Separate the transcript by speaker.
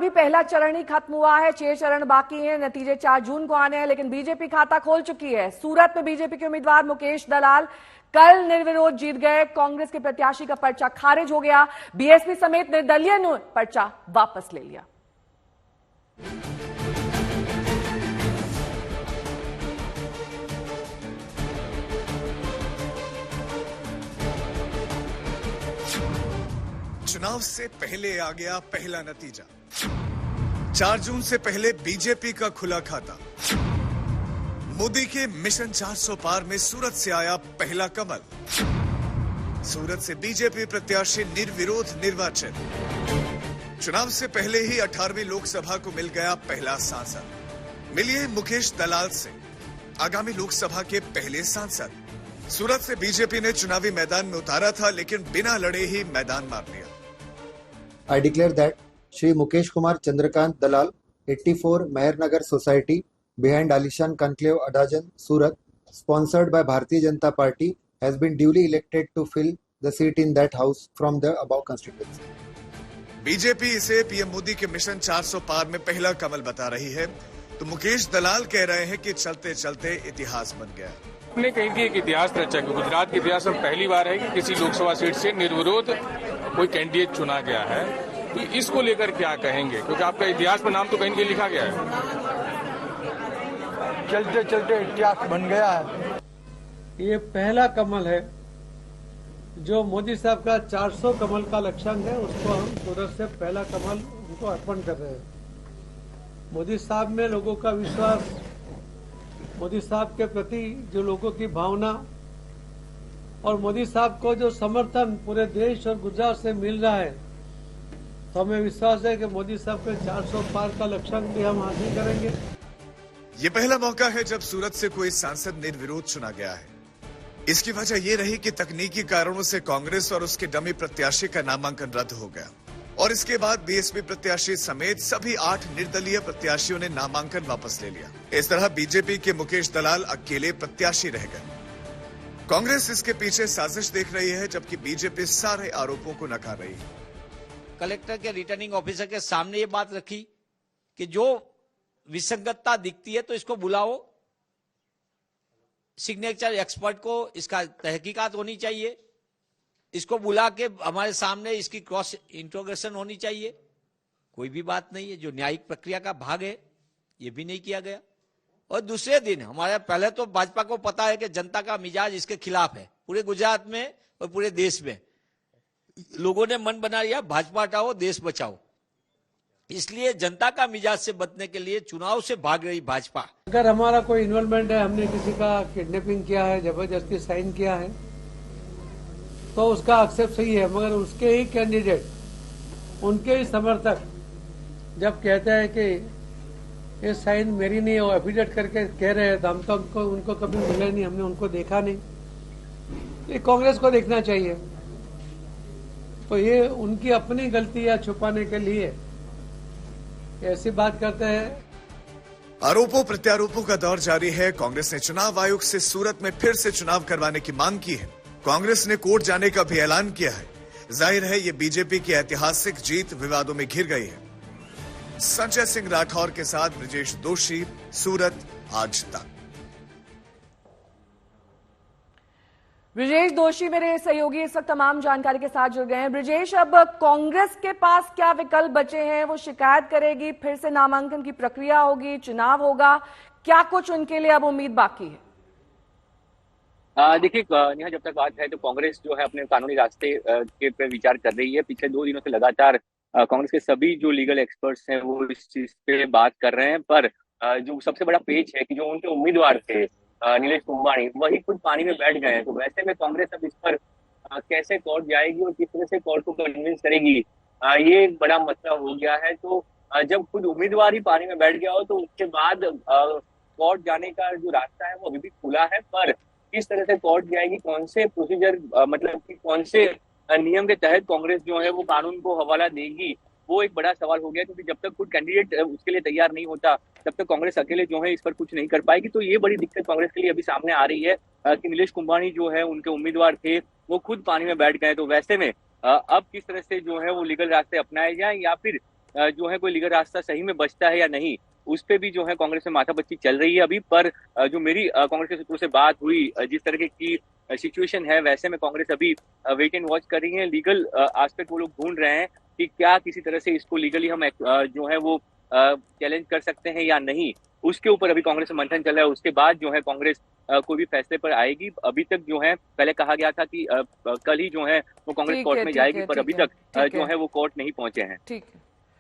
Speaker 1: अभी पहला चरण ही खत्म हुआ है, 6 चरण बाकी हैं, नतीजे 4 जून को आने हैं, लेकिन बीजेपी खाता खोल चुकी है। सूरत में बीजेपी के उम्मीदवार मुकेश दलाल कल निर्विरोध जीत गए। कांग्रेस के प्रत्याशी का पर्चा खारिज हो गया। बीएसपी समेत निर्दलीय ने पर्चा वापस ले लिया।
Speaker 2: चुनाव से पहले आ गया पहला नतीजा। 4 जून से पहले बीजेपी का खुला खाता। मोदी के मिशन 400 पार में सूरत से आया पहला कमल। सूरत से बीजेपी प्रत्याशी निर्विरोध निर्वाचित। चुनाव से पहले ही 18वीं लोकसभा को मिल गया पहला सांसद। मिलिए मुकेश दलाल से, आगामी लोकसभा के पहले सांसद। सूरत से बीजेपी ने चुनावी मैदान में उतारा था, लेकिन बिना लड़े ही मैदान मार लिया।
Speaker 3: I declare that Shri Mukesh Kumar Chandrakant Dalal, 84 Meher Nagar Society, behind Alishan Conclave Adajan, Surat, sponsored by Bharatiya Janata Party, has been duly elected to fill the seat in that house from the above constituency.
Speaker 2: BJP इसे PM Modi के mission 400 पार में पहला कमल बता रही है, तो मुकेश दलाल कह रहे हैं कि चलते चलते इतिहास बन गया।
Speaker 4: हमने कहीं की एक इतिहास रचा कि गुजरात के इतिहास में पहली बार है कि किसी लोकसभा सीट से निर्विरोध कोई कैंडिडेट चुना गया है। तो इसको लेकर क्या कहेंगे, क्योंकि आपका इतिहास में नाम तो कहीं लिखा गया है।
Speaker 5: चलते चलते इतिहास बन गया है।
Speaker 6: ये पहला कमल है जो मोदी साहब का 400 कमल का लक्ष्यांक है, उसको हम सूरत से पहला कमल उनको अर्पण कर रहे हैं। मोदी साहब में लोगों का विश्वास, मोदी साहब के प्रति जो लोगों की भावना और मोदी साहब को जो समर्थन पूरे देश और गुजरात से मिल रहा है, तो हमें विश्वास है कि मोदी साहब के 400 पार का लक्ष्यांक भी हम हासिल करेंगे।
Speaker 2: ये पहला मौका है जब सूरत से कोई सांसद निर्विरोध चुना गया है। इसकी वजह यह रही कि तकनीकी कारणों से कांग्रेस और उसके डमी प्रत्याशी का नामांकन रद्द हो गया, और इसके बाद बीएसपी प्रत्याशी समेत सभी 8 निर्दलीय प्रत्याशियों ने नामांकन वापस ले लिया। इस तरह बीजेपी के मुकेश दलाल अकेले प्रत्याशी रह गए। कांग्रेस इसके पीछे साजिश देख रही है, जबकि बीजेपी सारे आरोपों को नकार रही है।
Speaker 7: कलेक्टर के रिटर्निंग ऑफिसर के सामने ये बात रखी कि जो विसंगतता दिखती है तो इसको बुलाओ, सिग्नेचर एक्सपर्ट को इसका तहकीकात होनी चाहिए, इसको बुला के हमारे सामने इसकी क्रॉस इंट्रोगेशन होनी चाहिए। कोई भी बात नहीं है, जो न्यायिक प्रक्रिया का भाग है, ये भी नहीं किया गया। और दूसरे दिन हमारे पहले तो भाजपा को पता है कि जनता का मिजाज इसके खिलाफ है। पूरे गुजरात में और पूरे देश में लोगों ने मन बना लिया, भाजपा हटाओ देश बचाओ। इसलिए जनता का मिजाज से बचने के लिए चुनाव से भाग रही भाजपा।
Speaker 6: अगर हमारा कोई इन्वॉल्वमेंट है, हमने किसी का किडनैपिंग किया है, जबरदस्ती साइन किया है, तो उसका एक्सेप्ट सही है, मगर उसके ही कैंडिडेट, उनके ही समर्थक जब कहते हैं कि ये साइन मेरी नहीं है, वो एफिडेविट करके कह रहे हैं, तो हम तो उनको कभी मिले नहीं, हमने उनको देखा नहीं। ये कांग्रेस को देखना चाहिए। तो ये उनकी अपनी गलतियां छुपाने के लिए ऐसी बात करते हैं।
Speaker 2: आरोपों प्रत्यारोपों का दौर जारी है। कांग्रेस ने चुनाव आयोग से सूरत में फिर से चुनाव करवाने की मांग की है। कांग्रेस ने कोर्ट जाने का भी ऐलान किया है। जाहिर है ये बीजेपी की ऐतिहासिक जीत विवादों में घिर गई है। संजय सिंह राठौर के साथ ब्रजेश दोषी, सूरत, आज तक।
Speaker 1: ब्रजेश दोषी मेरे सहयोगी इस वक्त तमाम जानकारी के साथ जुड़ गए हैं। ब्रजेश, अब कांग्रेस के पास क्या विकल्प बचे हैं? वो शिकायत करेगी, फिर से नामांकन की प्रक्रिया होगी, चुनाव होगा, क्या कुछ उनके लिए अब उम्मीद बाकी है?
Speaker 8: देखिए नेहा, जब तक बात है तो कांग्रेस जो है अपने कानूनी रास्ते के पे विचार कर रही है। पिछले 2 दिनों से लगातार कांग्रेस के सभी जो लीगल एक्सपर्ट्स हैं वो इस चीज पे बात कर रहे हैं, पर जो सबसे बड़ा पेच है कि जो उनके उम्मीदवार थे नीलेश कुंभानी, वही खुद पानी में बैठ गए हैं। तो वैसे में कांग्रेस अब इस पर कैसे कोर्ट जाएगी और किस तरह से कोर्ट को कन्विंस करेगी, ये एक बड़ा मसला हो गया है। तो जब खुद उम्मीदवार ही पानी में बैठ गया हो तो उसके बाद कोर्ट जाने का जो रास्ता है वो अभी भी खुला है, पर किस तरह से कोर्ट जाएगी, कौन से प्रोसीजर मतलब कि कौन से नियम के तहत कांग्रेस जो है वो कानून को हवाला देगी, वो एक बड़ा सवाल हो गया। क्योंकि जब तक खुद कैंडिडेट उसके लिए तैयार नहीं होता तब तक कांग्रेस अकेले जो है इस पर कुछ नहीं कर पाएगी। तो ये बड़ी दिक्कत कांग्रेस के लिए अभी सामने आ रही है कि नीलेश कुंभानी जो है उनके उम्मीदवार थे वो खुद पानी में बैठ गए। तो वैसे में अब किस तरह से जो है वो लीगल रास्ते अपनाए जाए या फिर जो है कोई लीगल रास्ता सही में बचता है या नहीं, उस पे भी जो है कांग्रेस में माथापच्ची चल रही है अभी। पर जो मेरी कांग्रेस के सूत्रों से बात हुई, जिस तरह की सिचुएशन है, वैसे में कांग्रेस अभी वेट एंड वॉच कर रही है। लीगल एस्पेक्ट वो लोग ढूंढ रहे हैं कि क्या किसी तरह से इसको लीगली हम जो है वो चैलेंज कर सकते हैं या नहीं, उसके ऊपर अभी कांग्रेस में मंथन चल रहा है। उसके बाद जो है कांग्रेस कोई भी फैसले पर आएगी। अभी तक जो है पहले कहा गया था कि कल ही जो है वो कांग्रेस कोर्ट में जाएगी, पर अभी तक जो है वो कोर्ट नहीं पहुंचे हैं।
Speaker 1: ठीक है।